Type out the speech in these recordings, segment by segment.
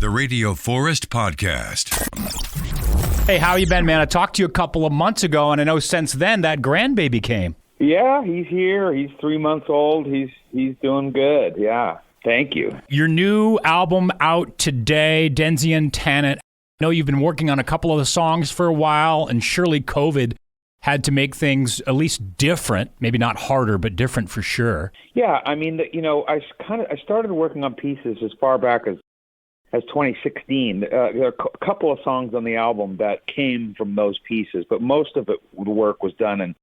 the Radio Forest Podcast. Hey, how you been, man? I talked to you a couple of months ago, and I know since then that grandbaby came. Yeah, he's here. He's 3 months old. He's doing good. Yeah. Thank you. Your new album out today, Denizen Tenant. I know you've been working on a couple of the songs for a while, and surely COVID had to make things at least different, maybe not harder, but different for sure. Yeah, I mean, I started working on pieces as far back as 2016. There are a couple of songs on the album that came from those pieces, but most of the work was done in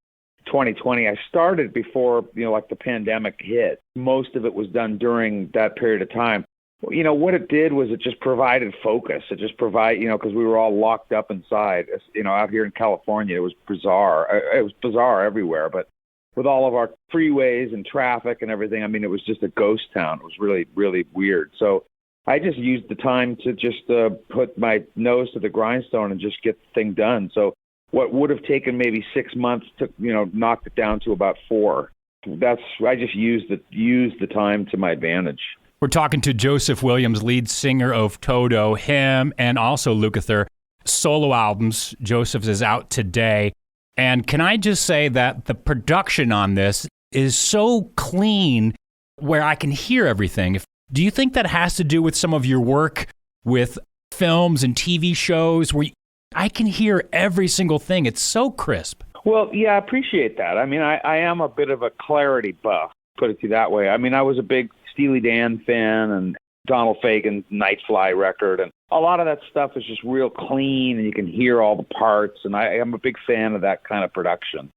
2020. I started before, like the pandemic hit. Most of it was done during that period of time. What it did was it just provided focus. It just because we were all locked up inside, out here in California. It was bizarre. It was bizarre everywhere, but with all of our freeways and traffic and everything, I mean, it was just a ghost town. It was really, really weird. So I just used the time to just put my nose to the grindstone and just get the thing done. So what would have taken maybe 6 months knocked it down to about 4. I just used the time to my advantage. We're talking to Joseph Williams, lead singer of Toto, him and also Lukather. Solo albums, Joseph's is out today. And can I just say that the production on this is so clean where I can hear everything. Do you think that has to do with some of your work with films and TV shows where I can hear every single thing? It's so crisp. Well, yeah, I appreciate that. I mean, I am a bit of a clarity buff, put it to you that way. I mean, I was a big Steely Dan fan and Donald Fagen's Nightfly record, and a lot of that stuff is just real clean and you can hear all the parts, and I am a big fan of that kind of production.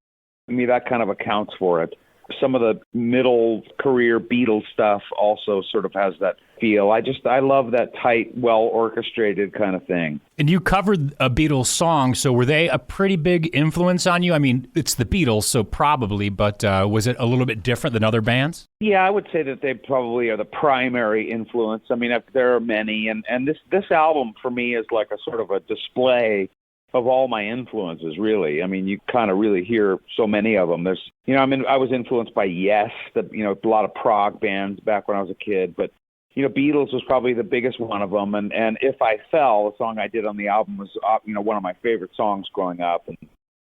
I mean, that kind of accounts for it. Some of the middle career Beatles stuff also sort of has that feel. I love that tight, well orchestrated kind of thing. And you covered a Beatles song, so were they a pretty big influence on you? I mean, it's the Beatles, so probably, but was it a little bit different than other bands? Yeah, I would say that they probably are the primary influence. I mean, there are many, and this album for me is like a sort of a display of all my influences, really. I mean, you kind of really hear so many of them. I was influenced by Yes, a lot of prog bands back when I was a kid, but Beatles was probably the biggest one of them. And If I Fell, the song I did on the album, was one of my favorite songs growing up. And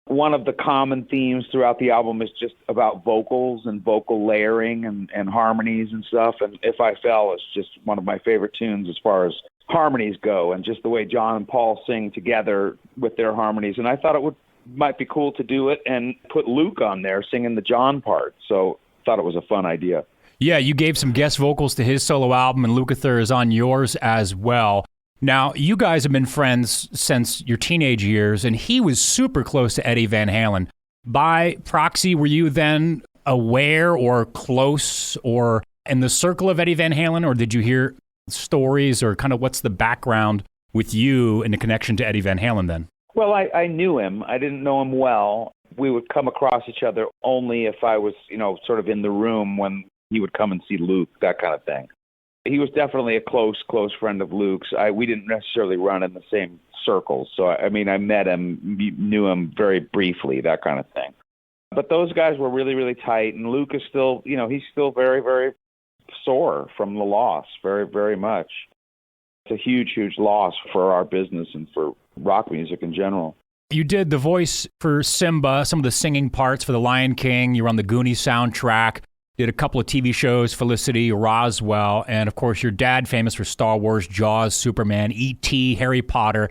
one of the common themes throughout the album is just about vocals and vocal layering and harmonies and stuff. And If I Fell is just one of my favorite tunes as far as harmonies go, and just the way John and Paul sing together with their harmonies. And I thought it might be cool to do it and put Luke on there singing the John part. So I thought it was a fun idea. Yeah, you gave some guest vocals to his solo album, and Lukather is on yours as well. Now, you guys have been friends since your teenage years, and he was super close to Eddie Van Halen. By proxy, were you then aware or close or in the circle of Eddie Van Halen, or did you hear stories, or kind of what's the background with you and the connection to Eddie Van Halen then? Well, I knew him. I didn't know him well. We would come across each other only if I was, sort of in the room when he would come and see Luke, that kind of thing. He was definitely a close friend of Luke's. We didn't necessarily run in the same circles. So, I mean, I met him, knew him very briefly, that kind of thing. But those guys were really, really tight. And Luke is still, he's still very, very sore from the loss, very, very much. It's a huge, huge loss for our business and for rock music in general. You did the voice for Simba, some of the singing parts for The Lion King. You were on the Goonies soundtrack. Did a couple of TV shows, Felicity, Roswell, and of course your dad, famous for Star Wars, Jaws, Superman, E.T., Harry Potter.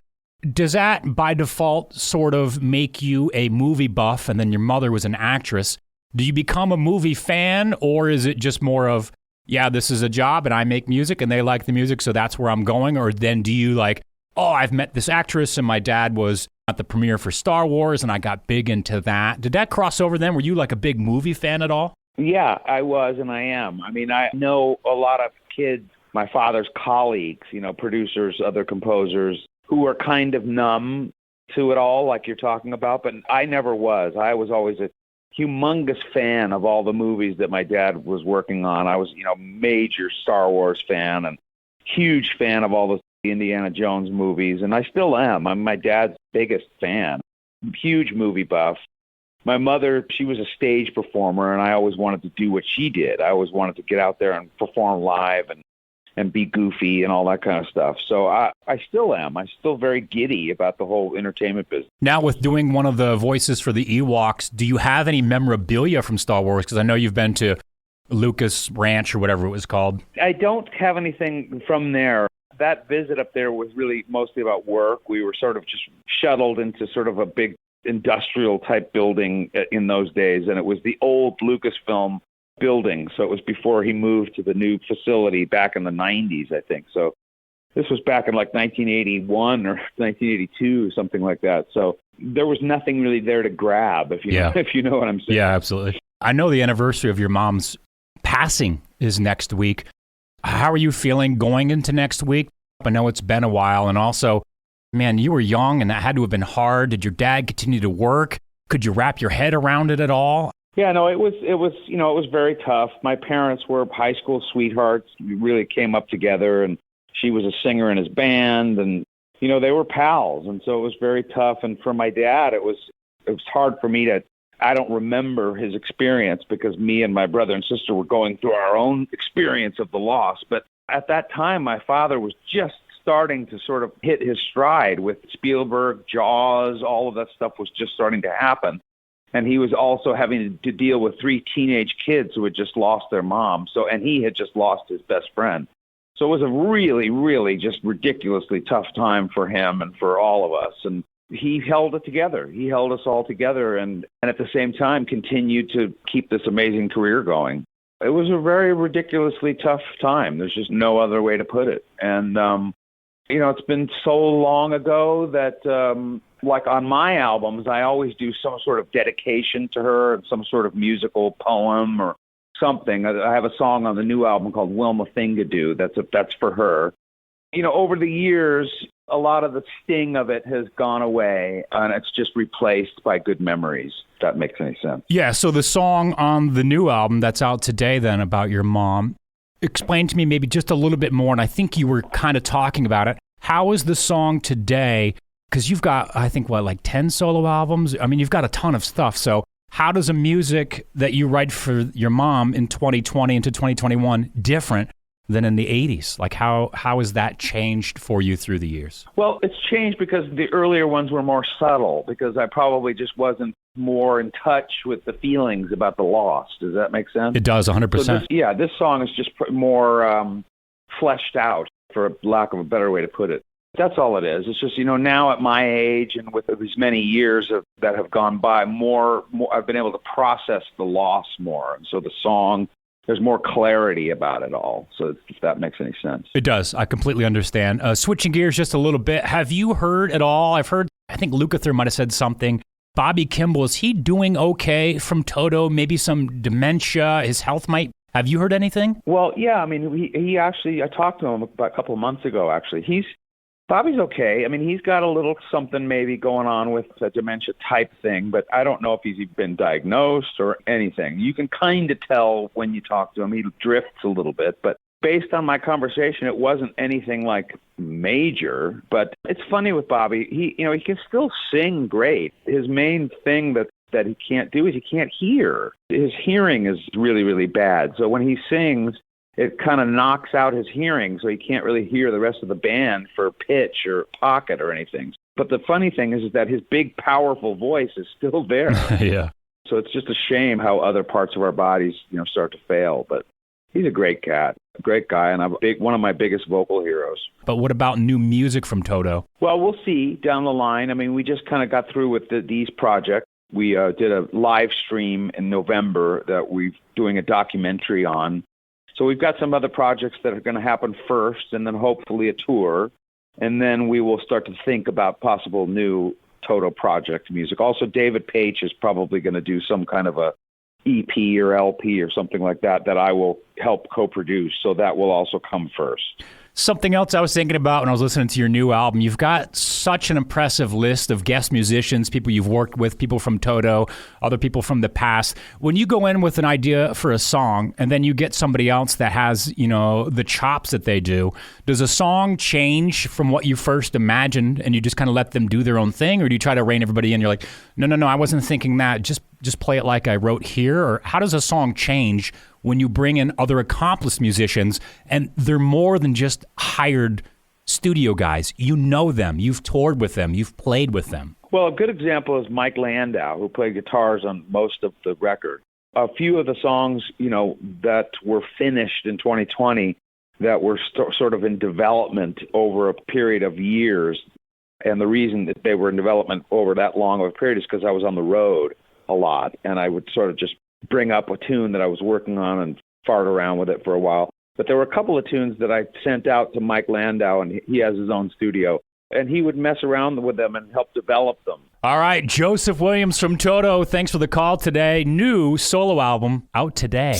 Does that, by default, sort of make you a movie buff, and then your mother was an actress? Do you become a movie fan, or is it just more of, yeah, this is a job, and I make music, and they like the music, so that's where I'm going? Or then do you like, oh, I've met this actress, and my dad was at the premiere for Star Wars, and I got big into that. Did that cross over then? Were you like a big movie fan at all? Yeah, I was, and I am. I mean, I know a lot of kids, my father's colleagues, producers, other composers, who are kind of numb to it all, like you're talking about, but I never was. I was always a humongous fan of all the movies that my dad was working on. I was, major Star Wars fan and huge fan of all the Indiana Jones movies, and I still am. I'm my dad's biggest fan, huge movie buff. My mother, she was a stage performer, and I always wanted to do what she did. I always wanted to get out there and perform live. And and be goofy and all that kind of stuff. So I still am. I'm still very giddy about the whole entertainment business. Now, with doing one of the voices for the Ewoks, do you have any memorabilia from Star Wars? Because I know you've been to Lucas Ranch or whatever it was called. I don't have anything from there. That visit up there was really mostly about work. We were sort of just shuttled into sort of a big industrial type building in those days, and it was the old Lucasfilm building. So it was before he moved to the new facility back in the 90s, I think. So this was back in like 1981 or 1982, something like that. So there was nothing really there to grab, if you know what I'm saying. Yeah, absolutely. I know the anniversary of your mom's passing is next week. How are you feeling going into next week? I know it's been a while, and also, man, you were young and that had to have been hard. Did your dad continue to work? Could you wrap your head around it at all? Yeah, no, it was very tough. My parents were high school sweethearts. We really came up together, and she was a singer in his band, and they were pals, and so it was very tough. And for my dad, it was hard for me to. I don't remember his experience because me and my brother and sister were going through our own experience of the loss. But at that time, my father was just starting to sort of hit his stride with Spielberg, Jaws, all of that stuff was just starting to happen. And he was also having to deal with 3 teenage kids who had just lost their mom. And he had just lost his best friend. So it was a really, really just ridiculously tough time for him and for all of us. And he held it together. He held us all together and at the same time continued to keep this amazing career going. It was a very ridiculously tough time. There's just no other way to put it. And, it's been so long ago that, like on my albums, I always do some sort of dedication to her, some sort of musical poem or something. I have a song on the new album called Wilma Thingadoo. That's for her. Over the years, a lot of the sting of it has gone away, and it's just replaced by good memories, if that makes any sense. Yeah, so the song on the new album that's out today then about your mom, explain to me maybe just a little bit more, and I think you were kind of talking about it. How is the song today? Because you've got, I think, like 10 solo albums? I mean, you've got a ton of stuff. So how does a music that you write for your mom in 2020 into 2021 different than in the 80s? Like how has that changed for you through the years? Well, it's changed because the earlier ones were more subtle, because I probably just wasn't more in touch with the feelings about the loss. Does that make sense? It does, 100%. So this song is just more fleshed out, for lack of a better way to put it. That's all it is. It's just, now at my age and with these many years that have gone by, more I've been able to process the loss more. And so the song, there's more clarity about it all. So if that makes any sense. It does. I completely understand. Switching gears just a little bit. Have you heard at all? I think Lukather might have said something. Bobby Kimball, is he doing okay from Toto? Maybe some dementia? His health might. Have you heard anything? Well, yeah. I mean, he actually, I talked to him about a couple of months ago, actually. Bobby's okay. I mean, he's got a little something maybe going on with a dementia type thing, but I don't know if he's been diagnosed or anything. You can kind of tell when you talk to him. He drifts a little bit, but based on my conversation, it wasn't anything like major. But it's funny with Bobby. He can still sing great. His main thing that he can't do is he can't hear. His hearing is really, really bad. So when he sings, it kind of knocks out his hearing, so he can't really hear the rest of the band for pitch or pocket or anything. But the funny thing is that his big, powerful voice is still there. Yeah. So it's just a shame how other parts of our bodies, start to fail. But he's a great cat, a great guy, and one of my biggest vocal heroes. But what about new music from Toto? Well, we'll see down the line. I mean, we just kind of got through with these projects. We did a live stream in November that we're doing a documentary on. So we've got some other projects that are going to happen first, and then hopefully a tour. And then we will start to think about possible new Toto project music. Also, David Page is probably going to do some kind of a EP or LP or something like that I will help co-produce. So that will also come first. Something else I was thinking about when I was listening to your new album, you've got such an impressive list of guest musicians, people you've worked with, people from Toto, other people from the past. When you go in with an idea for a song and then you get somebody else that has, the chops that they do, does a song change from what you first imagined and you just kind of let them do their own thing? Or do you try to rein everybody in? You're like, no, I wasn't thinking that. Just play it like I wrote here? Or how does a song change when you bring in other accomplished musicians, and they're more than just hired studio guys. You know them. You've toured with them. You've played with them. Well, a good example is Mike Landau, who played guitars on most of the record. A few of the songs, that were finished in 2020 that were sort of in development over a period of years. And the reason that they were in development over that long of a period is because I was on the road a lot, and I would sort of just bring up a tune that I was working on and fart around with it for a while. But there were a couple of tunes that I sent out to Mike Landau, and he has his own studio, and he would mess around with them and help develop them. All right, Joseph Williams from Toto, thanks for the call today. New solo album out today.